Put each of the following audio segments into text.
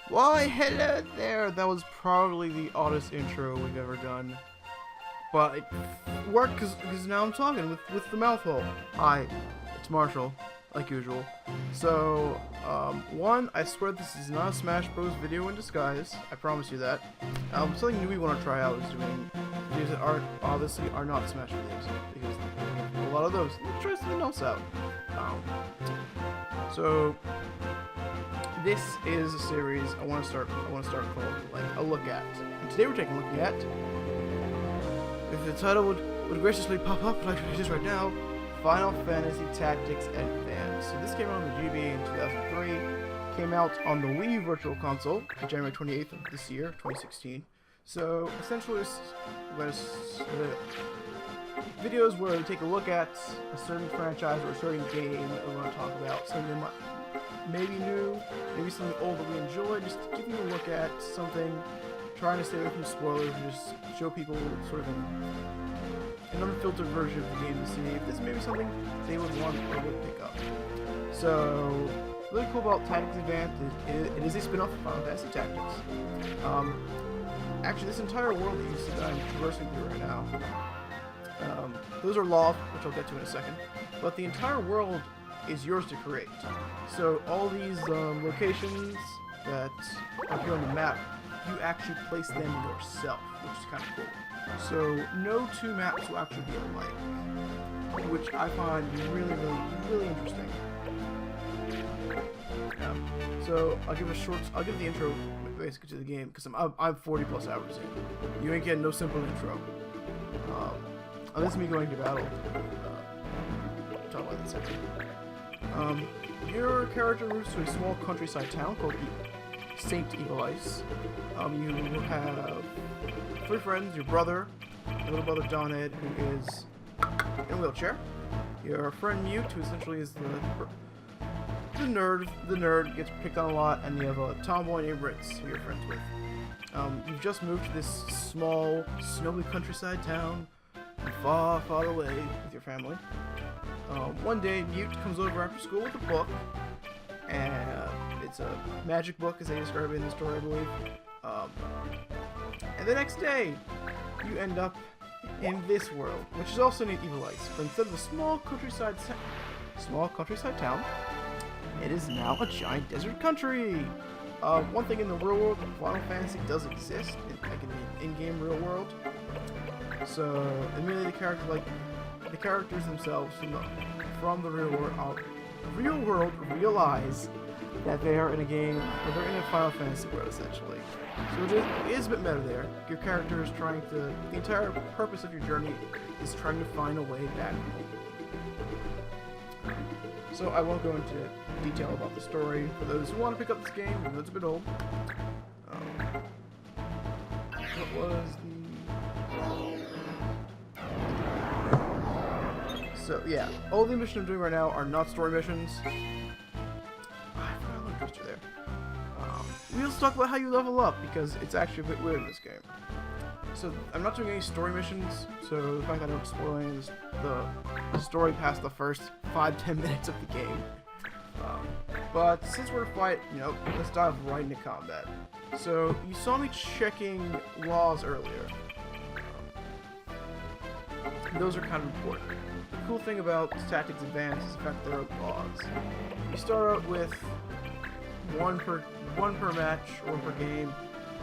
Why, hello there! That was probably the oddest intro we've ever done. But it worked because now I'm talking with the mouth hole. Hi, it's Marshall, like usual. So, one, I swear this is not a Smash Bros. Video in disguise. I promise you that. Something new we want to try out is doing videos that obviously are not Smash videos, because a lot of those. Let's try something else out. So this is a series I want to start called like a look at. And today we're taking a look at, if the title would graciously pop up like it is right now, Final Fantasy Tactics Advance. So this came out on the GBA in 2003. Came out on the Wii U Virtual Console January 28th of this year, 2016. So essentially, it's videos where we take a look at a certain franchise or a certain game that we want to talk about, something that maybe new, maybe something old that we enjoy, just giving a look at something, trying to stay away from spoilers and just show people sort of an unfiltered version of the game to see if this may be something they would want or would pick up. So, really cool about Tactics Advance is it is a spin-off of Final Fantasy Tactics. Actually, this entire world that you see that I'm traversing through right now, those are lost, which I'll get to in a second, but the entire world is yours to create. So all these locations that appear on the map, you actually place them yourself, which is kind of cool. So no two maps will actually be alike, which I find really interesting. So I'll give the intro basically to the game because I'm 40 plus hours in. You ain't getting no simple intro. This is me going to battle. Talk about that second. Your character moves to a small countryside town called Saint Evil Ice. You have 3 friends, your brother, your little brother Donhead, who is in a wheelchair. Your friend Mute, who essentially is the nerd, gets picked on a lot, and you have a tomboy named Ritz, who you're friends with. You've just moved to this small, snowy countryside town, far, far away with your family. One day, Mute comes over after school with a book, and it's a magic book, as they describe it in the story, I believe. And the next day, you end up in this world, which is also named Evil Ice, but instead of a small countryside town, it is now a giant desert country. One thing in the real world, Final Fantasy does exist, like in the in-game real world. So, immediately the characters themselves from the real world realize that they are in a game, or they're in a Final Fantasy world, essentially. So it is a bit meta there. Your character is the entire purpose of your journey is trying to find a way back home. So I won't go into detail about the story for those who want to pick up this game, even though it's a bit old. What was the... So yeah, all the missions I'm doing right now are not story missions. I forgot a little twister there. We also talk about how you level up, because it's actually a bit weird in this game. So I'm not doing any story missions, so the fact that I'm spoiling the story past the first 5-10 minutes of the game. But since we're fighting, let's dive right into combat. So you saw me checking laws earlier. Those are kind of important. The cool thing about Tactics Advance is the fact that there are laws. You start out with one per match or per game,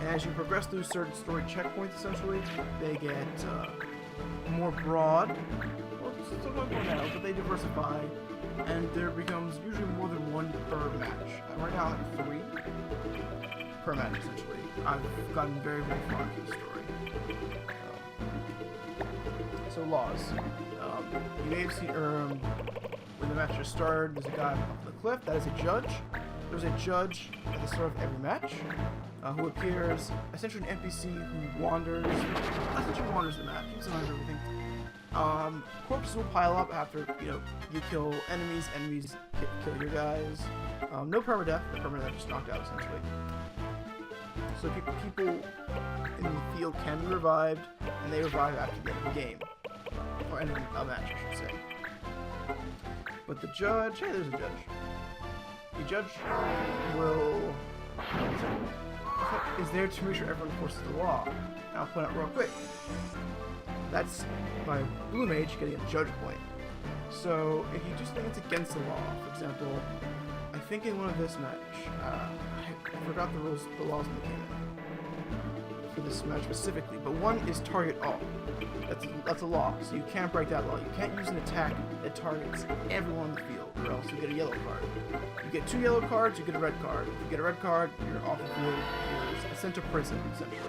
and as you progress through certain story checkpoints, essentially, they get more broad. Well, still not more now, but they diversify, and there becomes usually more than one per match. Right now, I have 3 per match, essentially. I've gotten very far into the story. So laws. You may have seen when the match just started, there's a guy off the cliff. That is a judge. There's a judge at the start of every match who appears, essentially an NPC who wanders. Essentially wanders the map. He sometimes everything. Corpses will pile up after you kill enemies. Enemies kill your guys. No permadeath. The permadeath just knocked out essentially. So people in the field can be revived, and they revive after the end of the game. Or end of a match, I should say. But the judge... Hey, there's a judge. The judge will is there to make sure everyone enforces the law. And I'll point out real quick. That's by Blue Mage getting a judge point. So if you just think it's against the law, for example, I think in one of this match, I forgot the rules, the laws that came in for this match specifically, but one is target all. That's a law, so you can't break that law. You can't use an attack that targets everyone in the field, or else you get a yellow card. You get 2 yellow cards, you get a red card. If you get a red card, you're off the field, you're sent to prison, essentially.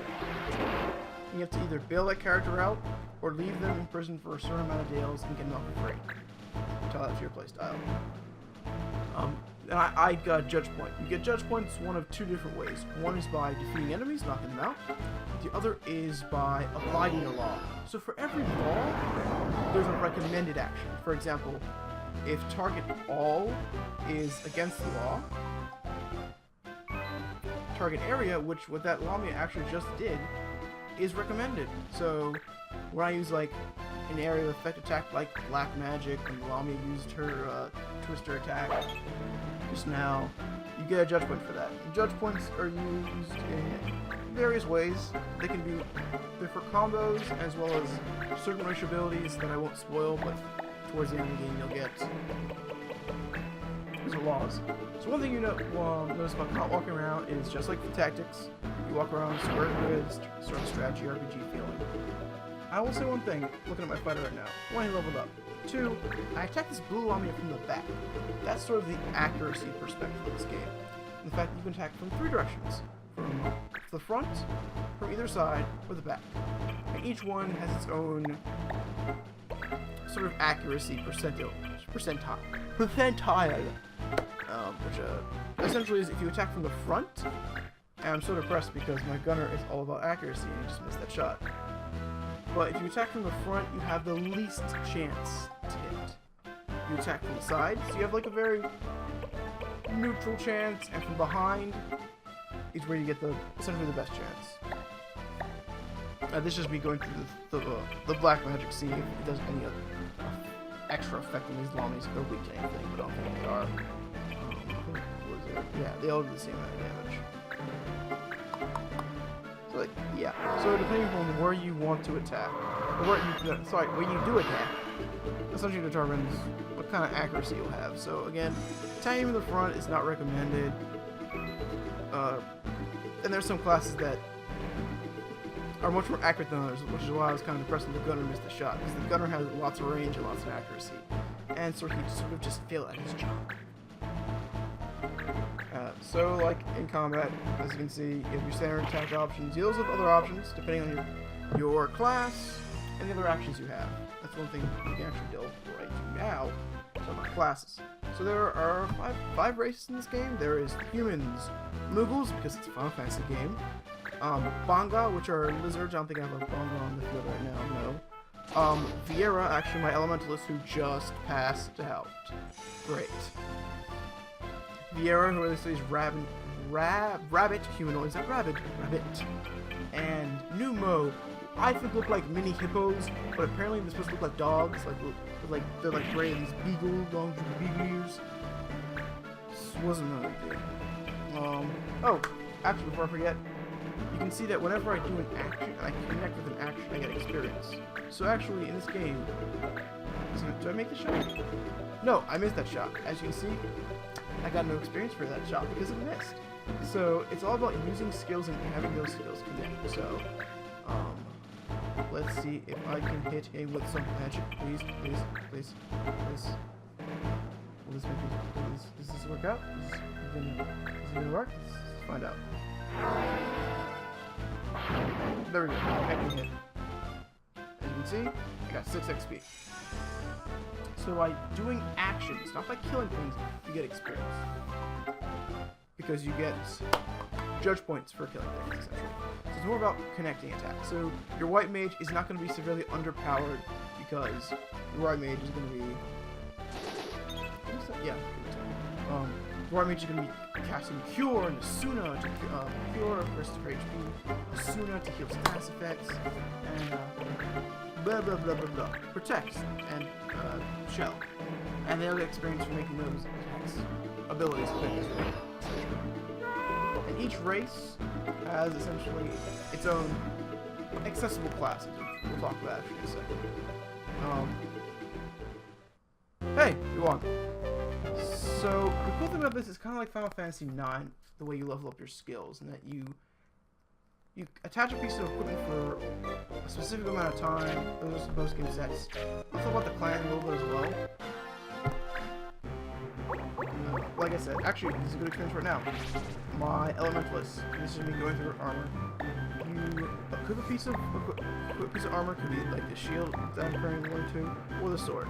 You have to either bail that character out, or leave them in prison for a certain amount of days and get them out for free. Tell that to your playstyle. And I got judge point. You get judge points one of 2 different ways. One is by defeating enemies, knocking them out. The other is by abiding the law. So for every law, there's a recommended action. For example, if target all is against the law, target area, which what that lawman actually just did, is recommended. So when I use like an area of effect attack like black magic, and Lami used her twister attack just now, you get a judge point for that. Judge points are used in various ways. They can be for combos as well as certain racial abilities that I won't spoil, but towards the end of the game you'll get. These are laws. So one thing you notice about not walking around is just like the tactics, you walk around square grids, sort of strategy RPG feeling. I will say one thing, looking at my fighter right now. 1, he leveled up. 2, I attacked this blue Lami from the back. That's sort of the accuracy perspective of this game. In fact, you can attack from 3 directions. From the front, from either side, or the back. And each one has its own sort of accuracy percentile. Which essentially is if you attack from the front, and I'm so depressed because my gunner is all about accuracy and he just missed that shot. But if you attack from the front, you have the least chance to hit. You attack from the sides, you have like a very neutral chance, and from behind is where you get essentially the best chance. This is me going through the black magic, see if it does any other extra effect on these Lamis, if they're weak to anything, but I don't think they are. Yeah, they all do the same amount of damage. So like, yeah. So depending on where you want to attack, or where you do attack, essentially determines what kind of accuracy you'll have. So again, attacking in the front is not recommended. And there's some classes that are much more accurate than others, which is why I was kind of depressed when the gunner missed the shot, because the gunner has lots of range and lots of accuracy, and so he sort of just failed at his job. So, like in combat, as you can see, you have your standard attack options, deals with other options depending on your class and the other actions you have. That's one thing we can actually deal with right now. So about classes. So there are five races in this game. There is humans, Muggles, because it's a Final Fantasy game. Banga, which are lizards. I don't think I have a Banga on the field right now. No. Viera, actually my elementalist who just passed out. Great. Viera, who is rabbit humanoids, not rabbit. And Numo, I think look like mini hippos, but apparently they're supposed to look like dogs, like they're like gray, these long beagle ears. This wasn't really good. Oh, actually, before I forget, you can see that whenever I do an action, I connect with an action, I get experience. So actually, in this game, do I make the shot? No, I missed that shot. As you can see, I got no experience for that shot because it missed. So it's all about using skills and having those skills connect. So, let's see if I can hit him with some magic. Please. Will this make does this work out? Is it gonna work? Let's find out. There we go. I can hit. As you can see, I got 6 XP. So by doing actions, not by killing things, you get experience. Because you get judge points for killing things, essentially. So it's more about connecting attacks. So your white mage is not going to be severely underpowered because your white mage is going to be... Yeah. Your white mage is going to be casting Cure and Asuna to Cure for HP, Asuna to heal status effects, and blah blah blah blah blah. Protect and Shell. And they'll get experience for making those attacks abilities quick as well. And each race has essentially its own accessible classes, which we'll talk about after in a second. Hey, you won. So the cool thing about this is kind of like Final Fantasy IX, the way you level up your skills, and that you attach a piece of equipment for a specific amount of time. Those are post-game sets. I'll talk about the clan a little bit as well. Like I said, actually, this is a good experience right now. My Elementalist. This is me going through her armor. You equip a piece of armor, could be like the shield that I'm currently going to, or the sword.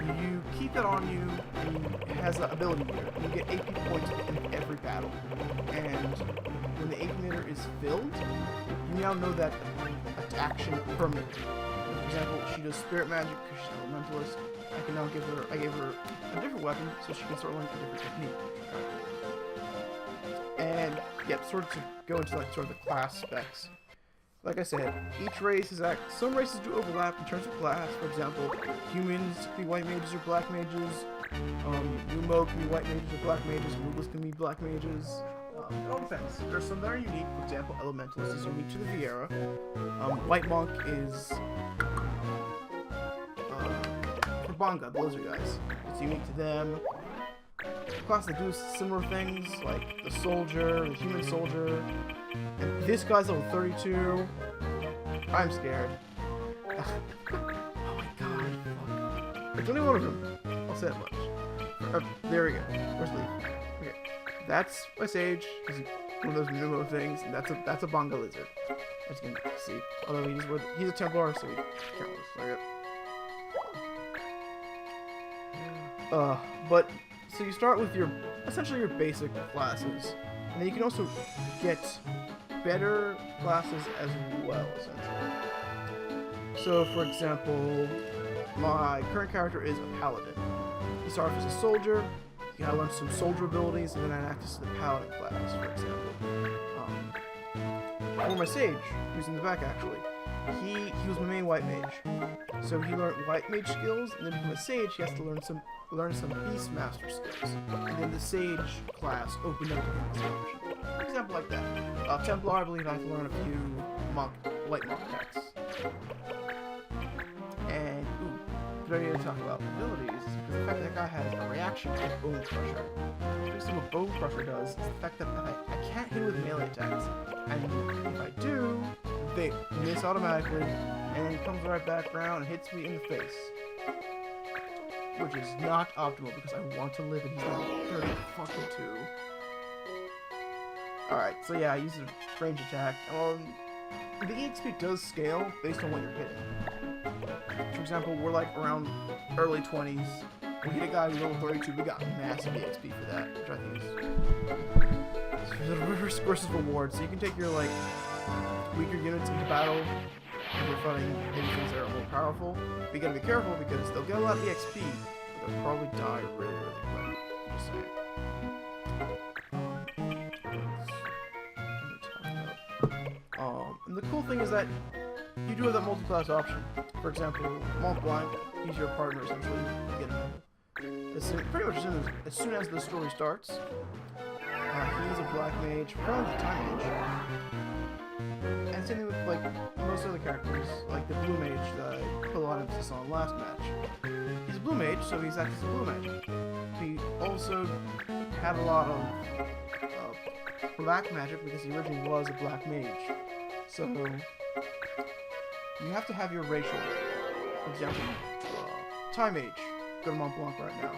You keep that on you, and it has an ability meter. You get AP points in every battle. And when the AP meter is filled, you now know that action permanently. For example, she does spirit magic because she's an elementalist. I gave her a different weapon so she can start learning a different technique. And yep, sort of to go into like sort of the class specs. Like I said, each race is some races do overlap in terms of class. For example, humans can be white mages or black mages. Lumo can be white mages or black mages. Moogles can be black mages. It all depends. There's some that are unique. For example, Elementalist is unique to the Viera. White Monk is for Bonga, those are guys. It's unique to them. Class that do similar things, like the soldier, the human soldier. And this guy's level 32. I'm scared. Oh my god, fuck. There's only one of them. I'll say that much. There we go. Where's Leaf? Okay. That's a sage. He's one of those Numo things, and that's a Bonga lizard. As you can see. Although he's a Templar, so he can't lose. Okay. But so you start with essentially your basic classes, and then you can also get better classes as well, essentially. So, for example, my current character is a paladin. You start off as a soldier, you gotta learn some soldier abilities, and then add access to the paladin class, for example. Or my sage, who's in the back actually. He was my main white mage. So he learned white mage skills, and then from a sage he has to learn some Beastmaster skills. And then the sage class opened up to him as an option. For example, like that. Templar, I believe I have to learn a few light monk attacks. And, good idea to talk about abilities, because the fact that guy has a reaction to Bone Crusher. Basically what Bone Crusher does is the fact that I can't hit with melee attacks, and if I do, they miss automatically, and then it comes right back around and hits me in the face. Which is not optimal because I want to live in level 30 fucking 2. Alright, so yeah, I use a range attack. The EXP does scale based on what you're hitting. For example, we're like around early 20s. We hit a guy who's level 32, we got massive EXP for that, which I think is risk versus reward. So you can take your like weaker units into battle if you're fighting things that are more powerful. But you gotta be careful because they'll get a lot of EXP, but they'll probably die really, really quick. Just saying. And the cool thing is that you do have that multi-class option. For example, Mont Blanc, he's your partner essentially. You get him. Pretty much as soon as the story starts, he's a black mage, probably a time mage. And same thing with like most other characters, like the blue mage that I put a lot of emphasis on last match. He's a blue mage, so he's acting as a blue mage. He also had a lot of black magic because he originally was a black mage. So you have to have your racial. For example, time mage. Go to Mont Blanc right now.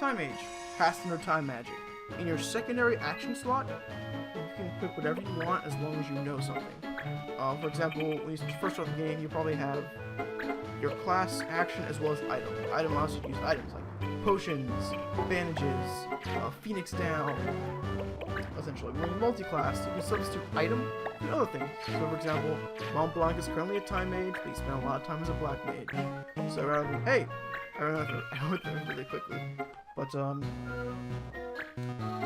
Time mage has to know time magic. In your secondary action slot, you can equip whatever you want as long as you know something. For example, when you first start the game, you probably have your class action as well as item. Item allows you to use items like potions, bandages, Phoenix down. Essentially, when you're multi-class, you can substitute item and other things. So, for example, Mont Blanc is currently a time mage, but he spent a lot of time as a black mage. So rather than, hey, I went there really quickly. But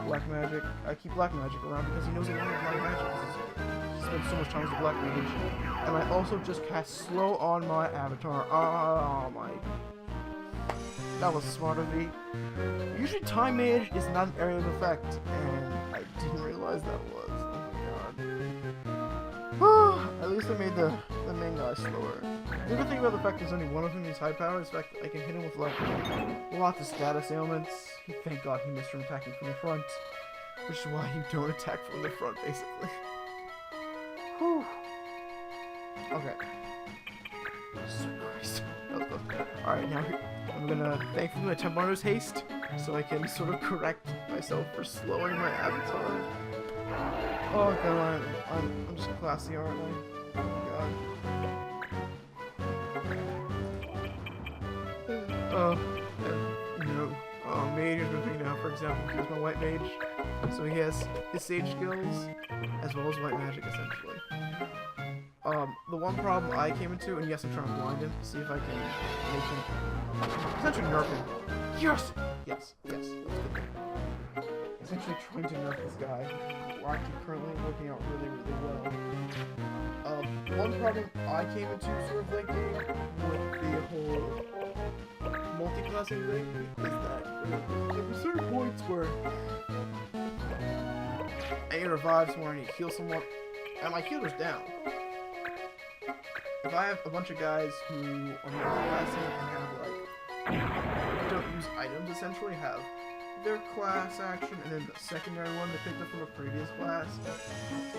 black magic, I keep black magic around because he knows a lot of black magic. He spends so much time as a black mage. And I also just cast slow on my avatar. Oh my. That was smart of me. Usually time mage is not an area of effect, and I didn't realize that was. least I made the main guy slower. The good thing about the fact there's only one of him who's high power is the fact that I can hit him with like lots of status ailments. Thank God he missed from attacking from the front, which is why you don't attack from the front, basically. Whew. Okay. Jesus Christ. That was close. Alright, now I'm gonna thankfully my Templars haste, so I can sort of correct myself for slowing my avatar. Oh god, I'm just classy, aren't I? Oh god. Mage is moving now, for example, here's my white mage. So he has his sage skills, as well as white magic, essentially. The one problem I came into, and yes, I'm trying to blind him, to see if I can make him, essentially nerf him. Yes! Yes, yes, that's good. Essentially trying to nerf this guy, who actually currently working out really, really well. One problem I came into sort of late game with the whole multi-classing thing is that there were certain points where I need revives when I need to heal someone, and my healer's down. If I have a bunch of guys who are multi-classing and have like don't use items, essentially have their class action and then the secondary one they picked up from a previous class,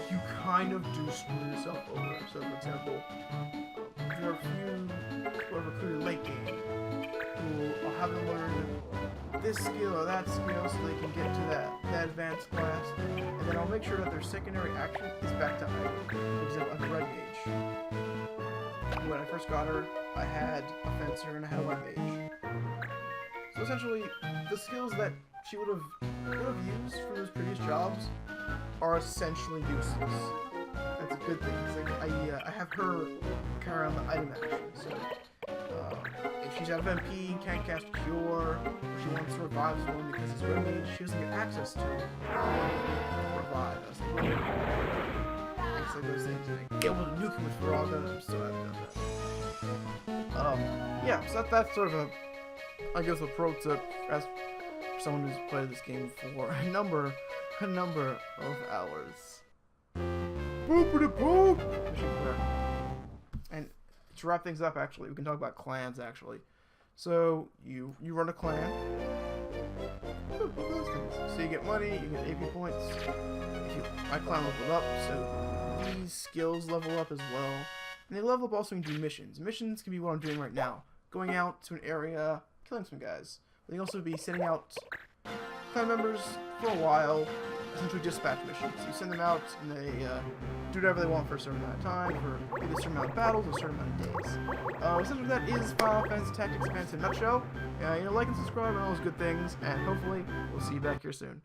you kind of do screw yourself over. So for example, there are a few who are recruited late game who will have them learn this skill or that skill so they can get to that advanced class, and then I'll make sure that their secondary action is back to item. For example, I have a red mage. When I first got her, I had a fencer and I had a white mage. So essentially, the skills that she would have used for those previous jobs are essentially useless. That's a good thing. Like, I have her carry on the item action. So if she's out of MP, can't cast Cure, or she wants to revive someone because it's red mage, she doesn't get access to revive. Like those things. Like, get able to nuke him with Faraga, I'm still haven't done that. Yeah, so that's sort of a, I guess, a pro tip as for someone who's played this game for a number of hours. Boopity boop! And to wrap things up, actually, we can talk about clans, actually. So, you run a clan. Those things. So you get money, you get AP points. My clan leveled up, so these skills level up as well. And they level up also when you do missions. Missions can be what I'm doing right now. Going out to an area, killing some guys. They can also be sending out clan members for a while, essentially dispatch missions. You send them out, and they do whatever they want for a certain amount of time, for either a certain amount of battles or a certain amount of days. Essentially that is Final Fantasy Tactics Advance in a nutshell. Like and subscribe and all those good things, and hopefully we'll see you back here soon.